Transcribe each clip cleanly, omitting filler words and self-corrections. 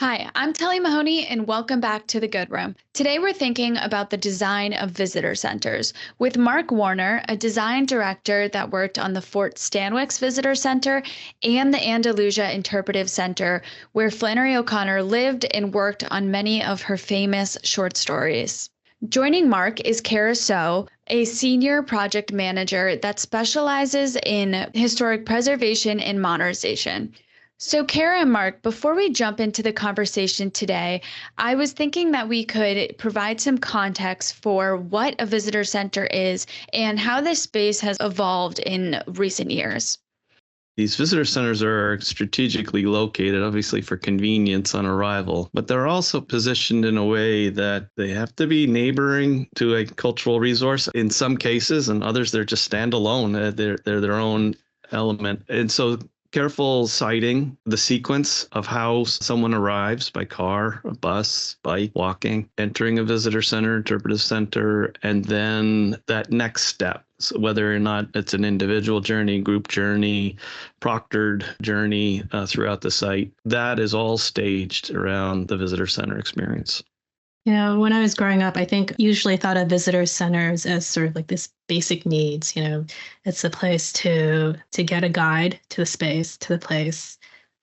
Hi, I'm Telly Mahoney, and welcome back to the Good Room. Today, we're thinking about the design of visitor centers with Mark Warner, a design director that worked on the Fort Stanwix Visitor Center and the Andalusia Interpretive Center, where Flannery O'Connor lived and worked on many of her famous short stories. Joining Mark is Cara Soh, a senior project manager that specializes in historic preservation and modernization. So, Kara and Mark, before we jump into the conversation today, I was thinking that we could provide some context for what a visitor center is and how this space has evolved in recent years. These visitor centers are strategically located, obviously for convenience on arrival, but they're also positioned in a way that they have to be neighboring to a cultural resource in some cases, and others they're just standalone. They're their own element. And so careful citing the sequence of how someone arrives by car, a bus, bike, walking, entering a visitor center, interpretive center, and then that next step. So whether or not it's an individual journey, group journey, proctored journey throughout the site, that is all staged around the visitor center experience. When I was growing up, I think usually thought of visitor centers as sort of like this basic needs. It's a place to get a guide to the space, to the place.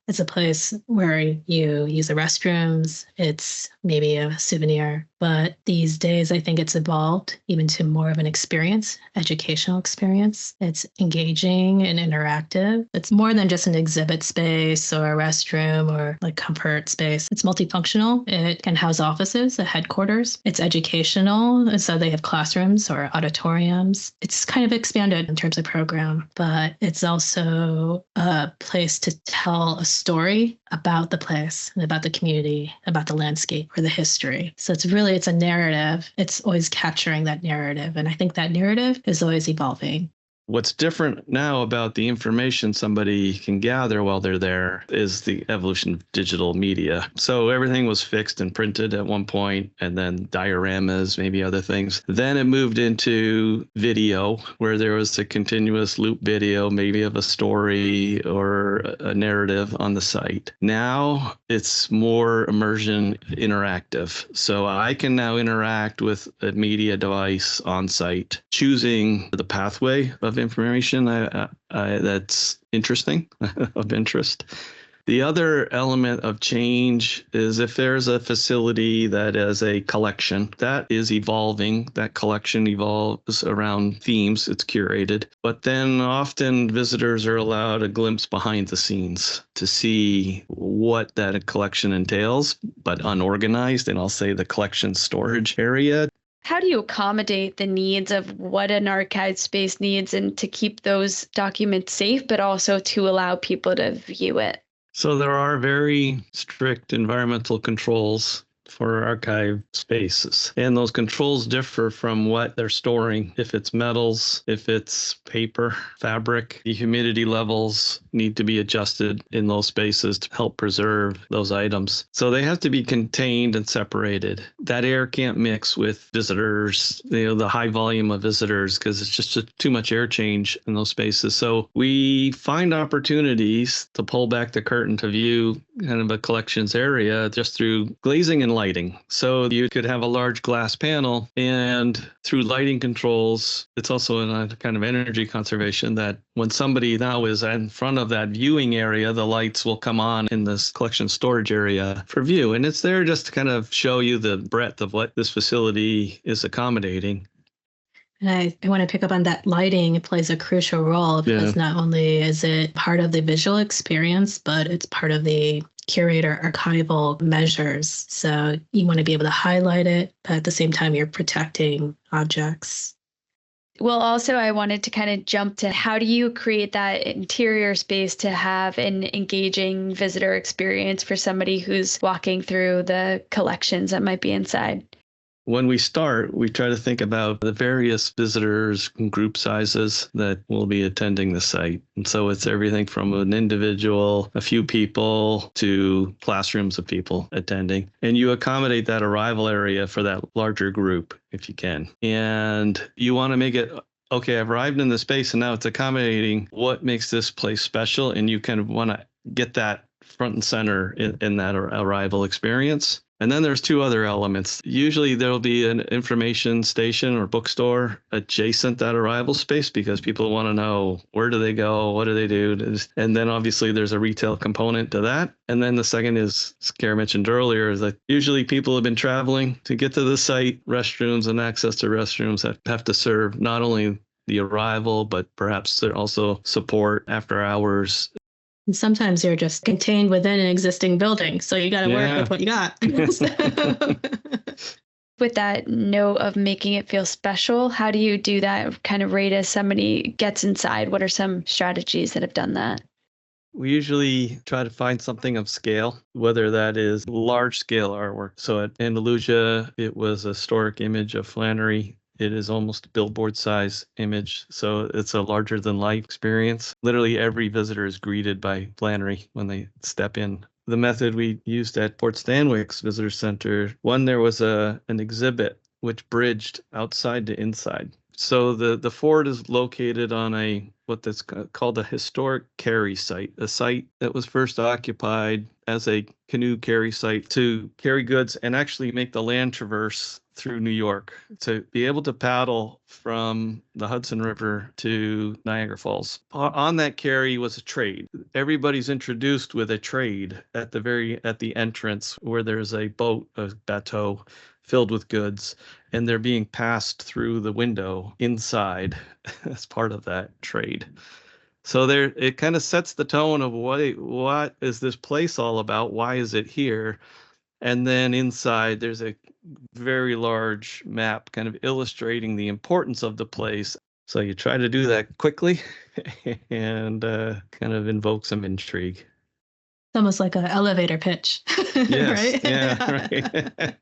It's a place where you use the restrooms. It's maybe a souvenir. But these days, I think it's evolved even to more of an experience, educational experience. It's engaging and interactive. It's more than just an exhibit space or a restroom or like comfort space. It's multifunctional. It can house offices, a headquarters. It's educational. And so they have classrooms or auditoriums. It's kind of expanded in terms of program, but it's also a place to tell a story about the place and about the community, about the landscape or the history. So it's a narrative. It's always capturing that narrative. And I think that narrative is always evolving. What's different now about the information somebody can gather while they're there is the evolution of digital media. So everything was fixed and printed at one point, and then dioramas, maybe other things. Then it moved into video, where there was a continuous loop video, maybe of a story or a narrative on the site. Now it's more immersion interactive. So I can now interact with a media device on site, choosing the pathway of information that's interesting, of interest. The other element of change is if there's a facility that is a collection, that is evolving. That collection evolves around themes, it's curated. But then often visitors are allowed a glimpse behind the scenes to see what that collection entails, but unorganized, and I'll say the collection storage area. How do you accommodate the needs of what an archive space needs and to keep those documents safe, but also to allow people to view it? So there are very strict environmental controls for archive spaces. And those controls differ from what they're storing. If it's metals, if it's paper, fabric, the humidity levels need to be adjusted in those spaces to help preserve those items. So they have to be contained and separated. That air can't mix with visitors, the high volume of visitors, because it's just too much air change in those spaces. So we find opportunities to pull back the curtain to view kind of a collections area just through glazing and lighting. So you could have a large glass panel, and through lighting controls, it's also in a kind of energy conservation that when somebody now is in front of that viewing area, the lights will come on in this collection storage area for view. And it's there just to kind of show you the breadth of what this facility is accommodating. And I want to pick up on that lighting. It plays a crucial role because not only is it part of the visual experience, but it's part of the curator archival measures. So you want to be able to highlight it, but at the same time, you're protecting objects. Well, also, I wanted to kind of jump to how do you create that interior space to have an engaging visitor experience for somebody who's walking through the collections that might be inside? When we start, we try to think about the various visitors and group sizes that will be attending the site. And so it's everything from an individual, a few people, to classrooms of people attending. And you accommodate that arrival area for that larger group if you can. And you want to make it, okay, I've arrived in the space and now it's accommodating what makes this place special. And you kind of want to get that front and center in that arrival experience. And then there's two other elements. Usually there'll be an information station or bookstore adjacent that arrival space because people want to know where do they go, what do they do. And then obviously there's a retail component to that. And then the second is, as Cara mentioned earlier, is that usually people have been traveling to get to the site, restrooms and access to restrooms that have to serve not only the arrival, but perhaps also support after hours. And sometimes you're just contained within an existing building. So you got to work with what you got. With that note of making it feel special, how do you do that kind of rate as somebody gets inside? What are some strategies that have done that? We usually try to find something of scale, whether that is large scale artwork. So at Andalusia, it was a historic image of Flannery. It is almost a billboard size image. So it's a larger than life experience. Literally every visitor is greeted by Flannery when they step in. The method we used at Fort Stanwix Visitor Center, there was an exhibit which bridged outside to inside. So the fort is located on what's called a historic carry site, a site that was first occupied as a canoe carry site to carry goods and actually make the land traverse through New York to be able to paddle from the Hudson River to Niagara Falls. On that carry was a trade. Everybody's introduced with a trade at the entrance where there's a boat, a bateau filled with goods, and they're being passed through the window inside as part of that trade. So it kind of sets the tone of what is this place all about? Why is it here? And then inside, there's a very large map kind of illustrating the importance of the place. So you try to do that quickly and kind of invoke some intrigue. It's almost like an elevator pitch, yes, right? Yeah, right.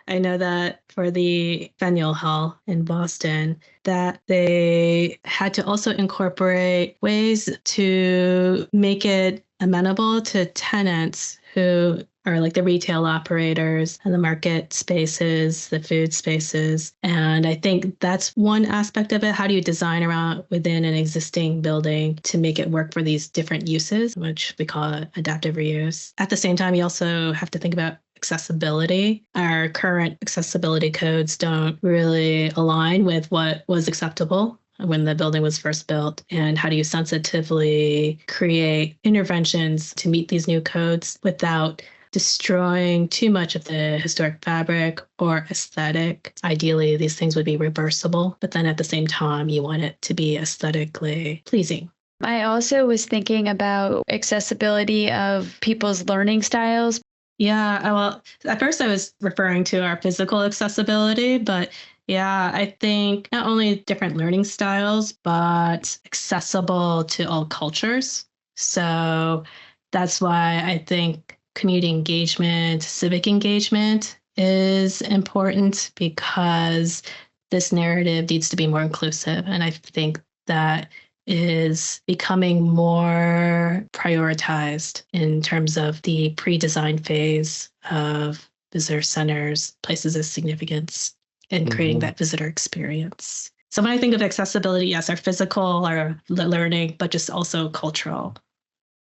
I know that for the Faneuil Hall in Boston, that they had to also incorporate ways to make it amenable to tenants who are like the retail operators and the market spaces, the food spaces. And I think that's one aspect of it. How do you design around within an existing building to make it work for these different uses, which we call adaptive reuse? At the same time, you also have to think about accessibility. Our current accessibility codes don't really align with what was acceptable when the building was first built. And how do you sensitively create interventions to meet these new codes without destroying too much of the historic fabric or aesthetic? Ideally, these things would be reversible, but then at the same time, you want it to be aesthetically pleasing. I also was thinking about accessibility of people's learning styles. Yeah, well, at first I was referring to our physical accessibility, but yeah, I think not only different learning styles, but accessible to all cultures. So that's why I think community engagement, civic engagement is important, because this narrative needs to be more inclusive. And I think that is becoming more prioritized in terms of the pre-design phase of visitor centers, places of significance, and creating that visitor experience. So when I think of accessibility, yes, our physical, our learning, but just also cultural.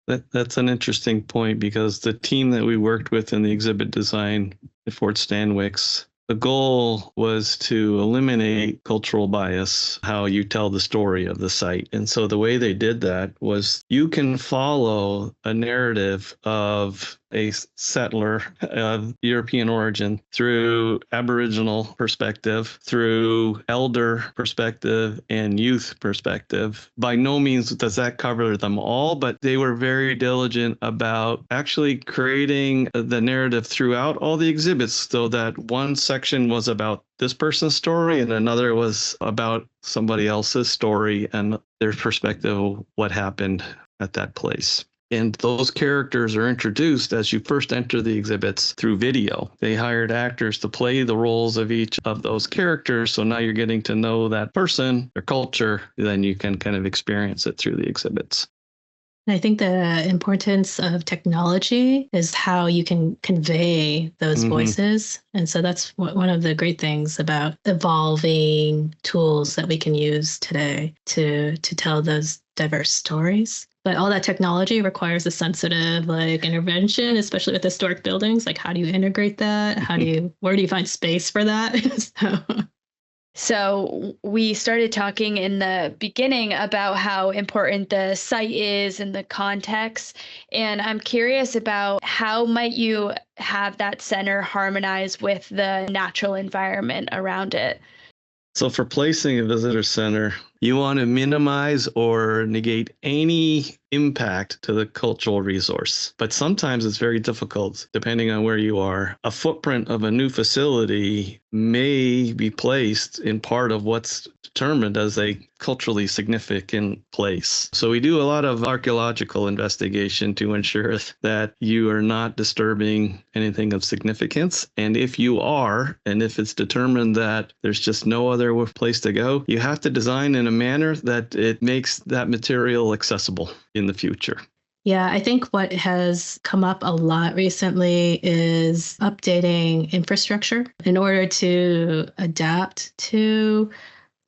That's an interesting point, because the team that we worked with in the exhibit design at Fort Stanwix, the goal was to eliminate cultural bias, how you tell the story of the site. And so the way they did that was you can follow a narrative of a settler of European origin through Aboriginal perspective, through elder perspective, and youth perspective. By no means does that cover them all, but they were very diligent about actually creating the narrative throughout all the exhibits, so that one section was about this person's story and another was about somebody else's story and their perspective of what happened at that place. And those characters are introduced as you first enter the exhibits through video. They hired actors to play the roles of each of those characters. So now you're getting to know that person, their culture, then you can kind of experience it through the exhibits. And I think the importance of technology is how you can convey those voices. And so that's one of the great things about evolving tools that we can use today to tell those diverse stories. But all that technology requires a sensitive intervention, especially with historic buildings. Like, how do you integrate that? Where do you find space for that? So we started talking in the beginning about how important the site is and the context. And I'm curious about how might you have that center harmonize with the natural environment around it? So for placing a visitor center, you want to minimize or negate any impact to the cultural resource. But sometimes it's very difficult depending on where you are. A footprint of a new facility may be placed in part of what's determined as a culturally significant place. So we do a lot of archaeological investigation to ensure that you are not disturbing anything of significance. And if you are, and if it's determined that there's just no other place to go, you have to design in a manner that it makes that material accessible in the future. Yeah, I think what has come up a lot recently is updating infrastructure in order to adapt to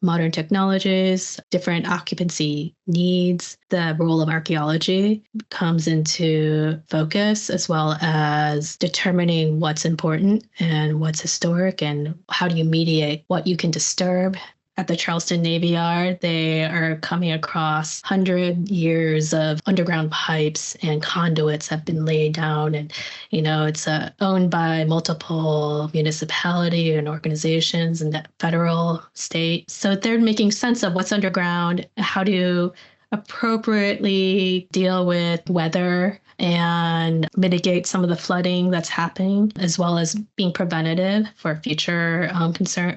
modern technologies, different occupancy needs. The role of archaeology comes into focus, as well as determining what's important and what's historic, and how do you mediate what you can disturb. At the Charleston Navy Yard, they are coming across 100 years of underground pipes and conduits have been laid down. And, it's owned by multiple municipality and organizations and that federal, state. So they're making sense of what's underground, how to appropriately deal with weather and mitigate some of the flooding that's happening, as well as being preventative for future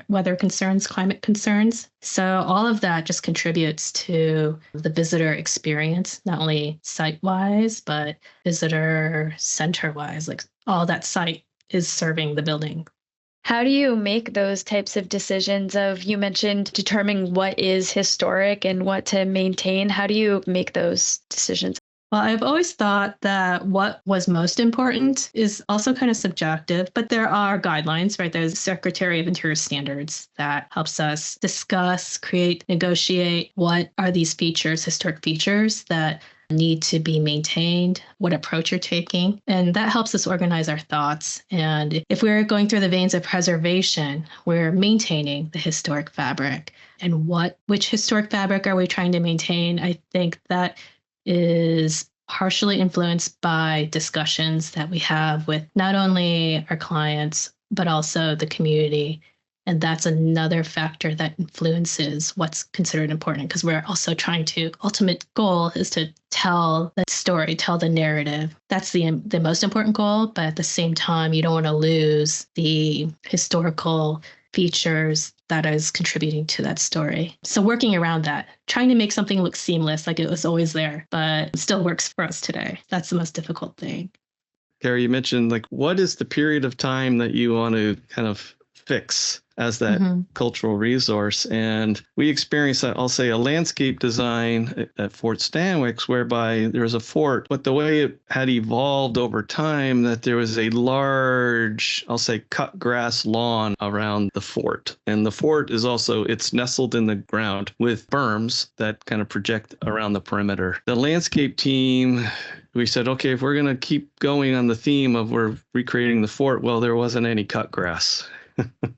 weather concerns, climate concerns. So all of that just contributes to the visitor experience, not only site-wise, but visitor center-wise. Like, all that site is serving the building. How do you make those types of decisions you mentioned determining what is historic and what to maintain? How do you make those decisions? Well, I've always thought that what was most important is also kind of subjective, but there are guidelines, right? There's Secretary of Interior standards that helps us discuss, create, negotiate what are these features, historic features that need to be maintained, what approach you're taking. And that helps us organize our thoughts. And if we're going through the veins of preservation, we're maintaining the historic fabric. And which historic fabric are we trying to maintain? I think that is partially influenced by discussions that we have with not only our clients, but also the community. And that's another factor that influences what's considered important, because we're also ultimate goal is to tell the story, tell the narrative. That's the most important goal. But at the same time, you don't want to lose the historical features that is contributing to that story. So working around that, trying to make something look seamless, like it was always there, but it still works for us today. That's the most difficult thing. Carrie, you mentioned what is the period of time that you want to kind of fix as that cultural resource. And we experienced, I'll say, a landscape design at Fort Stanwix, whereby there was a fort, but the way it had evolved over time, that there was a large, I'll say, cut grass lawn around the fort. And the fort is also, it's nestled in the ground with berms that kind of project around the perimeter. The landscape team, we said, okay, if we're going to keep going on the theme of we're recreating the fort, well, there wasn't any cut grass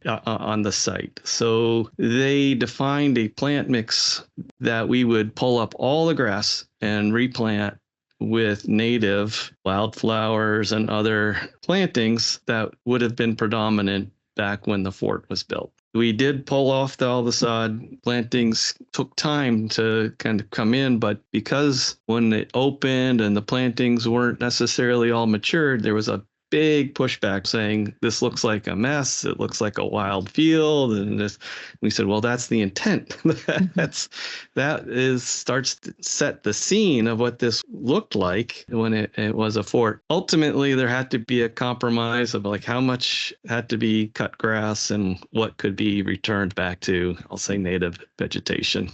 on the site. So they defined a plant mix that we would pull up all the grass and replant with native wildflowers and other plantings that would have been predominant back when the fort was built. We did pull off all the sod. Plantings took time to kind of come in, but because when it opened and the plantings weren't necessarily all matured, there was a big pushback saying this looks like a mess. It looks like a wild field, and we said, well, that's the intent. Starts to set the scene of what this looked like when it was a fort. Ultimately, there had to be a compromise of how much had to be cut grass and what could be returned back to, I'll say, native vegetation.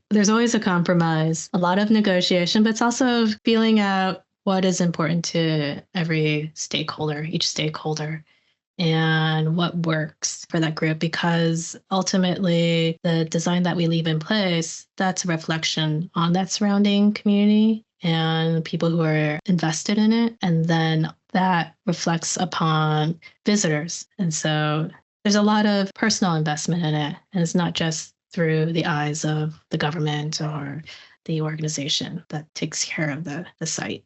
There's always a compromise, a lot of negotiation, but it's also feeling out what is important to every stakeholder, each stakeholder, and what works for that group. Because ultimately, the design that we leave in place, that's a reflection on that surrounding community. and people who are invested in it. And then that reflects upon visitors. And so there's a lot of personal investment in it. And it's not just through the eyes of the government or the organization that takes care of the site.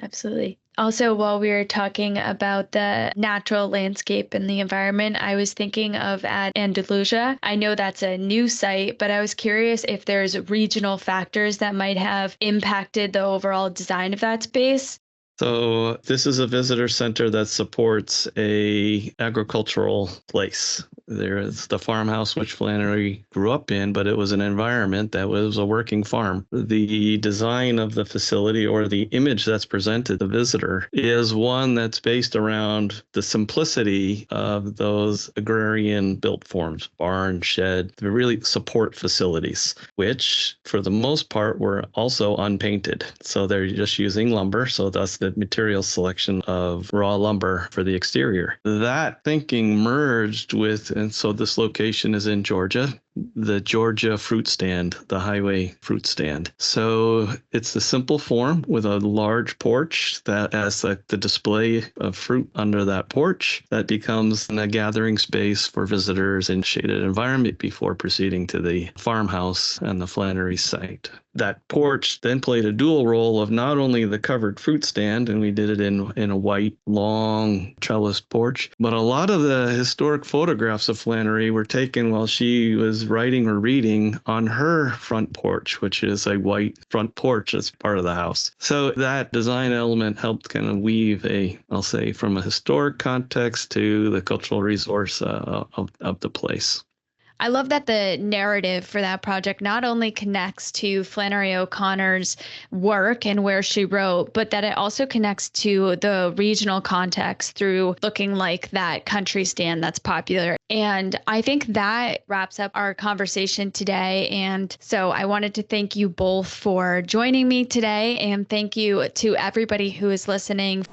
Absolutely. Also, while we were talking about the natural landscape and the environment, I was thinking of at Andalusia. I know that's a new site, but I was curious if there's regional factors that might have impacted the overall design of that space. So this is a visitor center that supports a agricultural place. There is the farmhouse which Flannery grew up in, but it was an environment that was a working farm. The design of the facility, or the image that's presented to the visitor, is one that's based around the simplicity of those agrarian built forms, barn, shed, really support facilities, which for the most part were also unpainted. So they're just using lumber. So thus the material selection of raw lumber for the exterior. That thinking merged with, and so this location is in Georgia, the Georgia fruit stand, the highway fruit stand. So it's a simple form with a large porch that has the display of fruit under that porch that becomes a gathering space for visitors in shaded environment before proceeding to the farmhouse and the Flannery site. That porch then played a dual role of not only the covered fruit stand, and we did it in a white, long trellised porch, but a lot of the historic photographs of Flannery were taken while she was writing or reading on her front porch, which is a white front porch as part of the house. So that design element helped kind of weave I'll say, from a historic context to the cultural resource of the place. I love that the narrative for that project not only connects to Flannery O'Connor's work and where she wrote, but that it also connects to the regional context through looking like that country stand that's popular. And I think that wraps up our conversation today. And so I wanted to thank you both for joining me today, and thank you to everybody who is listening.